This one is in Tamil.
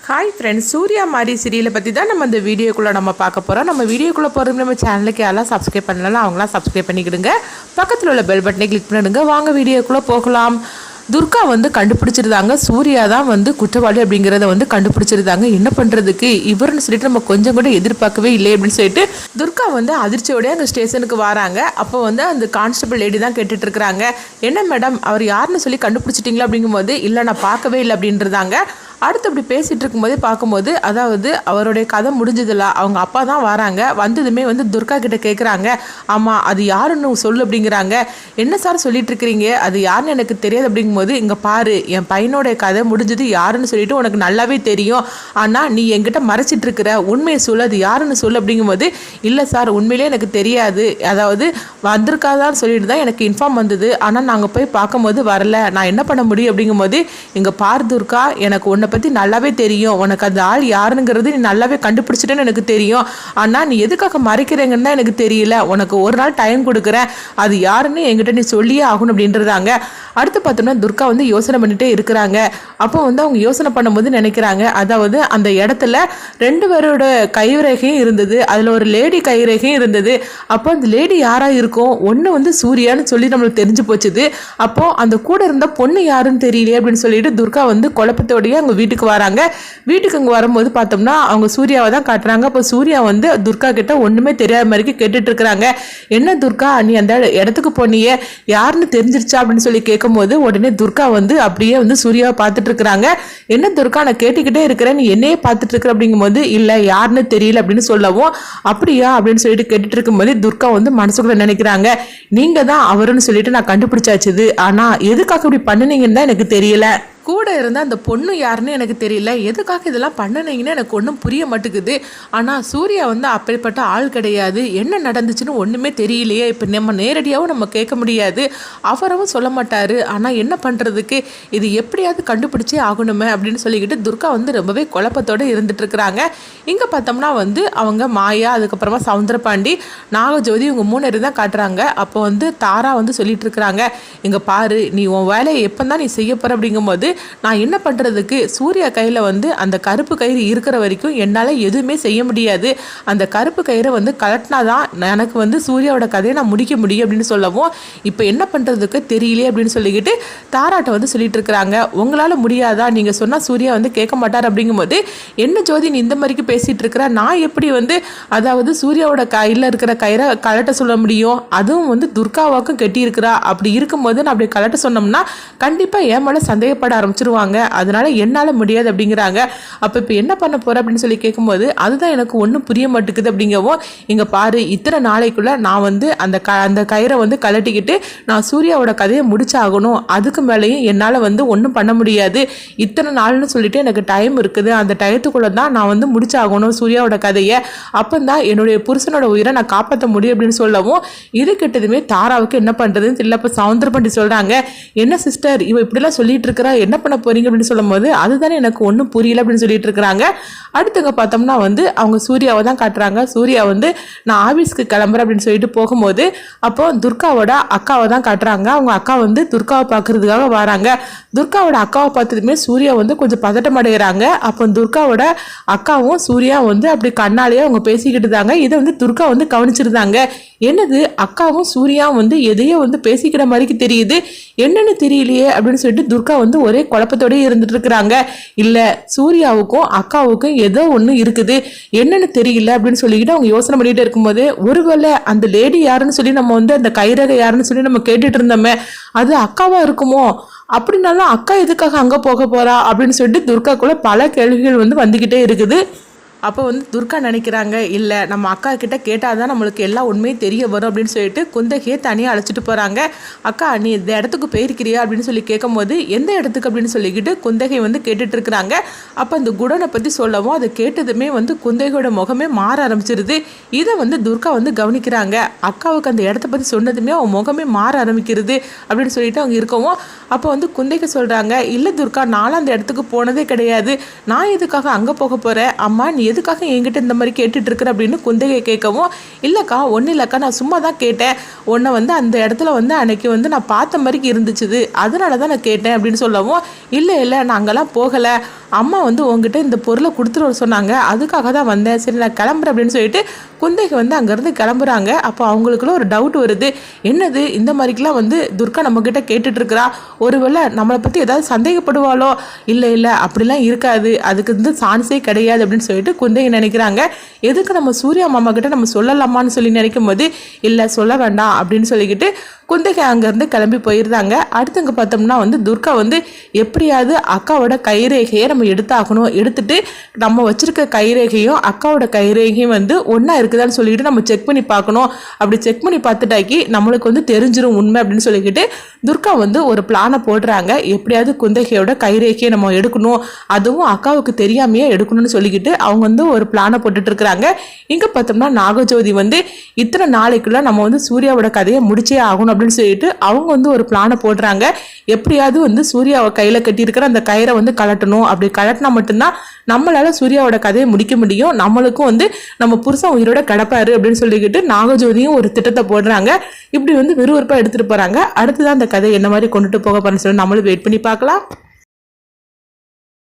ஹாய் ஃப்ரெண்ட்ஸ், சூர்யா மாதிரி சீரியலை பற்றி தான் நம்ம இந்த வீடியோக்குள்ளே நம்ம பார்க்க போகிறோம். நம்ம வீடியோக்குள்ளே போகிறது நம்ம சேனலுக்கு யாரெல்லாம் சப்ஸ்கிரைப் பண்ணலாம் அவங்களாம் சப்ஸ்கிரைப் பண்ணிக்கிடுங்க. பக்கத்தில் உள்ள பெல் பட்டனை கிளிக் பண்ணிடுங்க. வாங்க வீடியோக்குள்ளே போகலாம். துர்கா கண்டுபிடிச்சிருந்தாங்க சூர்யா தான் குற்றவாளி அப்படிங்கிறத கண்டுபிடிச்சிருந்தாங்க. என்ன பண்ணுறதுக்கு இவருன்னு சொல்லிட்டு நம்ம கொஞ்சம் கூட எதிர்பார்க்கவே இல்லை அப்படின்னு சொல்லிட்டு துர்கா அதிர்ச்சியோடய அங்கே ஸ்டேஷனுக்கு வராங்க. அப்போ அந்த கான்ஸ்டபிள் லேடி தான் கேட்டுட்டு இருக்கிறாங்க, என்ன மேடம் அவர் யாருன்னு சொல்லி கண்டுபிடிச்சிட்டிங்களா அப்படிங்கும்போது, இல்லை நான் பார்க்கவே இல்லை அப்படின்றதாங்க. அடுத்து அப்படி பேசிகிட்டு இருக்கும்போதே பார்க்கும்போது, அதாவது அவருடைய கதை முடிஞ்சதில்ல, அவங்க அப்பா தான் வராங்க. வந்ததுமே துர்கா கிட்ட கேட்குறாங்க, ஆமாம் அது யாருன்னு சொல்லு அப்படிங்கிறாங்க. என்ன சார் சொல்லிட்டு இருக்கிறீங்க, அது யாருன்னு எனக்கு தெரியாது அப்படிங்கும்போது, இங்கே பாரு என் பையனோடைய கதை முடிஞ்சது யாருன்னு சொல்லிட்டு உனக்கு நல்லாவே தெரியும், ஆனால் நீ என்கிட்ட மறைச்சிட்டு இருக்கிற, உண்மையை சொல்லு அது யாருன்னு சொல்லு அப்படிங்கும்போது, இல்லை சார் உண்மையிலே எனக்கு தெரியாது, அதாவது வந்திருக்காதான்னு சொல்லிட்டு தான் எனக்கு இன்ஃபார்ம் வந்தது, ஆனால் நாங்கள் போய் பார்க்கும்போது வரல, நான் என்ன பண்ண முடியும் அப்படிங்கும்போது, இங்கே பார் துர்கா எனக்கு உன்னை பற்றி நல்லாவே தெரியும், உனக்கு அந்த ஆள் யாருங்கிறது நீ நல்லாவே கண்டுபிடிச்சிட்டேன்னு எனக்கு தெரியும், ஆனால் நீ எதுக்காக மறைக்கிறீங்கன்னு தான் எனக்கு தெரியல, உனக்கு ஒரு நாள் டைம் கொடுக்குறேன், அது யாருன்னு என்கிட்ட நீ சொல்லியே ஆகணும் அப்படின்றதாங்க. அடுத்து பார்த்தோம்னா துர்கா யோசனை பண்ணிட்டே இருக்கிறாங்க. அப்போ அவங்க யோசனை பண்ணும்போது நினைக்கிறாங்க, அதாவது அந்த இடத்துல 2 பேரோட கைரேகையும் இருந்தது, அதில் ஒரு லேடி கைரேகையும் இருந்தது. அப்போ அந்த லேடி யாராக இருக்கும், ஒன்று சூர்யான்னு சொல்லி நம்மளுக்கு தெரிஞ்சு போச்சுது. அப்போ அந்த கூட இருந்த பொண்ணு யாருன்னு தெரியலையே அப்படின்னு சொல்லிட்டு துர்கா குழப்பத்தோடையே அவங்க வீட்டுக்கு வராங்க. வீட்டுக்கு அங்கே வரும்போது பார்த்தோம்னா அவங்க சூர்யாவை தான் காட்டுறாங்க. அப்போ சூர்யா துர்கா கிட்ட ஒன்றுமே தெரியாத மாதிரி கேட்டுட்டு இருக்கிறாங்க. என்ன துர்கா நீ அந்த இடத்துக்கு போனியே யாருன்னு தெரிஞ்சிருச்சா அப்படின்னு சொல்லி கேட்கும்போது, உடனே துர்கா அப்படியே சூர்யாவை பார்த்துட்டு இருக்கிறாங்க. என்ன துர்கா நான் கேட்டுக்கிட்டே இருக்கிறேன், நீ என்னையே பார்த்துட்டு இருக்கிற அப்படிங்கும்போது, இல்லை யாருன்னு தெரியல அப்படின்னு சொல்லவும், அப்படியா அப்படின்னு சொல்லிட்டு கேட்டுட்டு இருக்கும்போது துர்கா மனசுக்குள்ள நினைக்கிறாங்க, நீங்க தான் அவருன்னு சொல்லிட்டு நான் கண்டுபிடிச்சாச்சுது, ஆனா எதுக்காக இப்படி பண்ணுனீங்கன்னு தான் எனக்கு தெரியல, கூட இருந்த அந்த பொண்ணு யாருன்னு எனக்கு தெரியல, எதுக்காக இதெல்லாம் பண்ணினீங்கன்னு எனக்கு ஒன்றும் புரிய மாட்டேங்குது, ஆனால் சூர்யா அப்படிப்பட்ட ஆள் கிடையாது, என்ன நடந்துச்சுன்னு ஒன்றுமே தெரியலையே, இப்போ நம்ம நேரடியாகவும் நம்ம கேட்க முடியாது, அவரவும் சொல்ல மாட்டார், ஆனால் என்ன பண்ணுறதுக்கு இது எப்படியாவது கண்டுபிடிச்சே ஆகணுமே அப்படின்னு சொல்லிக்கிட்டு துர்கா ரொம்பவே குழப்பத்தோடு இருந்துட்டுருக்குறாங்க. இங்கே பார்த்தோம்னா அவங்க மாயா, அதுக்கப்புறமா சவுந்தரபாண்டி, நாகஜோதி இவங்க 3 பேர் தான் காட்டுறாங்க. அப்போ தாரா சொல்லிட்டு இருக்கிறாங்க, இங்கே பாரு நீ உன் வேலையை எப்போ தான் நீ செய்ய போகிற அப்படிங்கும்போது, நான் என்ன பண்ணுறதுக்கு, சூர்யா கையில் அந்த கருப்பு கயிறு இருக்கிற வரைக்கும் என்னால் எதுவுமே செய்ய முடியாது, அந்த கருப்பு கயிறை கலட்டினாதான் எனக்கு சூர்யாவோட கதையை நான் முடிக்க முடியும் அப்படின்னு சொல்லவும், இப்போ என்ன பண்ணுறதுக்கு தெரியலையே அப்படின்னு சொல்லிக்கிட்டு தாராட்ட சொல்லிட்டு இருக்கிறாங்க. உங்களால் முடியாதா, நீங்கள் சொன்னால் சூர்யா கேட்க மாட்டார் அப்படிங்கும்போது, என்ன ஜோதி நீ இந்த மாதிரிக்கு பேசிகிட்டு இருக்கிற, நான் எப்படி அதாவது சூர்யாவோட கையில் இருக்கிற கயிறை கலட்ட சொல்ல முடியும், அதுவும் துர்காவாக்கும் கெட்டியிருக்கிறா, அப்படி இருக்கும்போது நான் அப்படி கலட்ட சொன்னோம்னா கண்டிப்பாக என் மேலே சந்தேகப்பட ஆரம்பிச்சிருவாங்க, அதனால என்னால் முடியாது அப்படிங்கிறாங்க. அப்போ இப்போ என்ன பண்ண போகிற அப்படின்னு சொல்லி கேட்கும்போது, அதுதான் எனக்கு ஒன்றும் புரிய மாட்டேங்குது அப்படிங்கவும், இங்கே பாரு இத்தனை நாளைக்குள்ளே நான் அந்த கயிறை கலட்டிக்கிட்டு நான் சூர்யாவோட கதையை முடிச்சாகணும், அதுக்கு மேலேயும் என்னால் ஒன்றும் பண்ண முடியாது, இத்தனை நாள்னு சொல்லிட்டு எனக்கு டைம் இருக்குது, அந்த டயத்துக்குள்ளே தான் நான் முடிச்சாகணும் சூர்யாவோட கதையை, அப்போ தான் என்னுடைய புருஷனோட உயிரை நான் காப்பாற்ற முடியும் அப்படின்னு சொல்லவும், இது கிட்டதுமே தாராவுக்கு என்ன பண்ணுறதுன்னு தெரியல. இப்போ சவுந்தரபாண்டி சொல்கிறாங்க, என்ன சிஸ்டர் இவ இப்படிலாம் சொல்லிட்டு இருக்கிறா, என்ன பண்ண போறீங்க அப்படின்னு சொல்லும் போது, அதுதானே எனக்கு ஒன்றும் புரியல அப்படின்னு சொல்லிட்டு இருக்கிறாங்க. அடுத்தவங்க பார்த்தோம்னா அவங்க சூர்யாவை தான் காட்டுறாங்க. சூர்யா நான் ஆஃபீஸ்க்கு கிளம்புறேன் அப்படின்னு சொல்லிட்டு போகும்போது, அப்போ துர்காவோட அக்காவை தான் காட்டுறாங்க. அவங்க அக்கா துர்காவை பார்க்கறதுக்காக வராங்க. துர்காவோட அக்காவை பார்த்ததுமே சூர்யா கொஞ்சம் பதட்டம் அடைகிறாங்க. அப்போ துர்காவோட அக்காவும் சூர்யா அப்படி கண்ணாலேயே அவங்க பேசிக்கிட்டு தாங்க. இதை துர்கா கவனிச்சிருந்தாங்க. என்னது அக்காவும் சூர்யாவும் எதையோ பேசிக்கிற மாதிரி தெரியுது, என்னன்னு தெரியலையே அப்படின்னு சொல்லிட்டு துர்கா ஒரே குழப்பத்தோடய இருந்துட்டு இருக்கிறாங்க. இல்லை சூர்யாவுக்கும் அக்காவுக்கும் ஏதோ ஒன்று இருக்குது, என்னன்னு தெரியல அப்படின்னு சொல்லிக்கிட்டு அவங்க யோசனை பண்ணிட்டு இருக்கும்போது, ஒருவேளை அந்த லேடி யாருன்னு சொல்லி நம்ம அந்த கைரகை யாருன்னு சொல்லி நம்ம கேட்டுட்டு இருந்தோமே, அது அக்காவா இருக்குமோ, அப்படின்னாலும் அக்கா எதுக்காக அங்கே போக போறா அப்படின்னு சொல்லிட்டு துர்காக்குள்ள பல கேள்விகள் வந்துக்கிட்டே இருக்குது. அப்போ துர்கா நினைக்கிறாங்க, இல்லை நம்ம அக்கா கிட்ட கேட்டால் தான் நம்மளுக்கு எல்லா உண்மையும் தெரிய வரும் அப்படின்னு சொல்லிட்டு குந்தகையை தனியாக அழைச்சிட்டு போகிறாங்க. அக்கா நீ இந்த இடத்துக்கு போயிருக்கிறியா அப்படின்னு சொல்லி கேட்கும்போது, எந்த இடத்துக்கு அப்படின்னு சொல்லிக்கிட்டு குந்தகை கேட்டுட்டு இருக்கிறாங்க. அப்போ அந்த குடனை பற்றி சொல்லவும், அதை கேட்டதுமே குந்தகையோட முகமே மாற ஆரம்பிச்சிருது. இதை துர்கா கவனிக்கிறாங்க. அக்காவுக்கு அந்த இடத்த பற்றி சொன்னதுமே அவன் முகமே மாற ஆரம்பிக்கிறது அப்படின்னு சொல்லிட்டு அவங்க இருக்கவும், அப்போ குந்தகை சொல்கிறாங்க, இல்லை துர்கா நானும் அந்த இடத்துக்கு போனதே கிடையாது, நான் எதுக்காக அங்கே போக போகிறேன், அம்மா நீ எதுக்காக என்கிட்ட இந்த மாதிரி கேட்டுட்டு இருக்கிற அப்படின்னு குந்தகை கேட்கவும், இல்லைக்கா ஒன்றும் இல்லைக்கா நான் சும்மா தான் கேட்டேன், உன்னை அந்த இடத்துல அன்னைக்கு நான் பார்த்த மாதிரி இருந்துச்சுது, அதனால தான் நான் கேட்டேன் அப்படின்னு சொல்லவும், இல்லை இல்லை நான் அங்கெல்லாம் போகலை, அம்மா வந்து உங்ககிட்ட இந்த பொருளை கொடுத்துட்டு வர சொன்னாங்க, அதுக்காக தான் வந்தேன், சரி நான் கிளம்புறேன் அப்படின்னு சொல்லிட்டு குந்தகை வந்து அங்கேருந்து கிளம்புறாங்க. அப்போ அவங்களுக்குள்ள ஒரு டவுட் வருது, என்னது இந்த மாதிரிக்கெலாம் வந்து துர்கா நம்மக்கிட்ட கேட்டுட்ருக்கிறா, ஒருவேளை நம்மளை பற்றி ஏதாவது சந்தேகப்படுவாளோ, இல்லை இல்லை அப்படிலாம் இருக்காது, அதுக்கு வந்து சான்ஸே கிடையாது அப்படின்னு சொல்லிட்டு குந்தகை நினைக்கிறாங்க. எதுக்கு நம்ம சூர்யா மாமா கிட்ட நம்ம சொல்லலாமான்னு சொல்லி நினைக்கும் போது இல்லை சொல்ல வேண்டாம் அப்படின்னு சொல்லிக்கிட்டு குந்தகை அங்கேருந்து கிளம்பி போயிருந்தாங்க. அடுத்தவங்க பார்த்தோம்னா வந்து துர்கா வந்து எப்படியாவது அக்காவோட கைரேகையை நம்ம எடுத்தாகணும், எடுத்துட்டு நம்ம வச்சிருக்க கைரேகையும் அக்காவோட கைரேகையும் வந்து ஒன்றா இருக்குதான்னு சொல்லிட்டு நம்ம செக் பண்ணி பார்க்கணும். அப்படி செக் பண்ணி பார்த்துட்டாக்கி நம்மளுக்கு வந்து தெரிஞ்சிடும் உண்மை அப்படின்னு சொல்லிக்கிட்டு துர்கா வந்து ஒரு பிளானை போடுறாங்க. எப்படியாவது குந்தகையோட கைரேகையை நம்ம எடுக்கணும், அதுவும் அக்காவுக்கு தெரியாமையே எடுக்கணும்னு சொல்லிக்கிட்டு அவங்க வந்து ஒரு பிளானை போட்டுட்டு இருக்கிறாங்க. இங்கே பார்த்தோம்னா நாகஜோதி வந்து இத்தனை நாளைக்குள்ள நம்ம வந்து சூர்யாவோட கதையை முடிச்சே ஆகணும் அப்படின்னு சொல்லிட்டு அவங்க வந்து ஒரு பிளானை போடுறாங்க. எப்படியாவது வந்து சூர்யாவை கையில கட்டியிருக்கிற அந்த கயிறை வந்து கலட்டணும், அப்படி கலட்டினா மட்டும்தான் நம்மளால சூர்யாவோட கதையை முடிக்க முடியும், நம்மளுக்கும் வந்து நம்ம புருஷன் உயிரோட கிடப்பாரு அப்படின்னு சொல்லிக்கிட்டு நாகஜோதியும் ஒரு திட்டத்தை போடுறாங்க. இப்படி வந்து விறுவிறுப்பா எடுத்துட்டு போறாங்க. அடுத்துதான் அந்த கதை என்ன மாதிரி கொண்டுட்டு போக போறேன்னு சொல்லி நம்மளும் வெயிட் பண்ணி பார்க்கலாம்.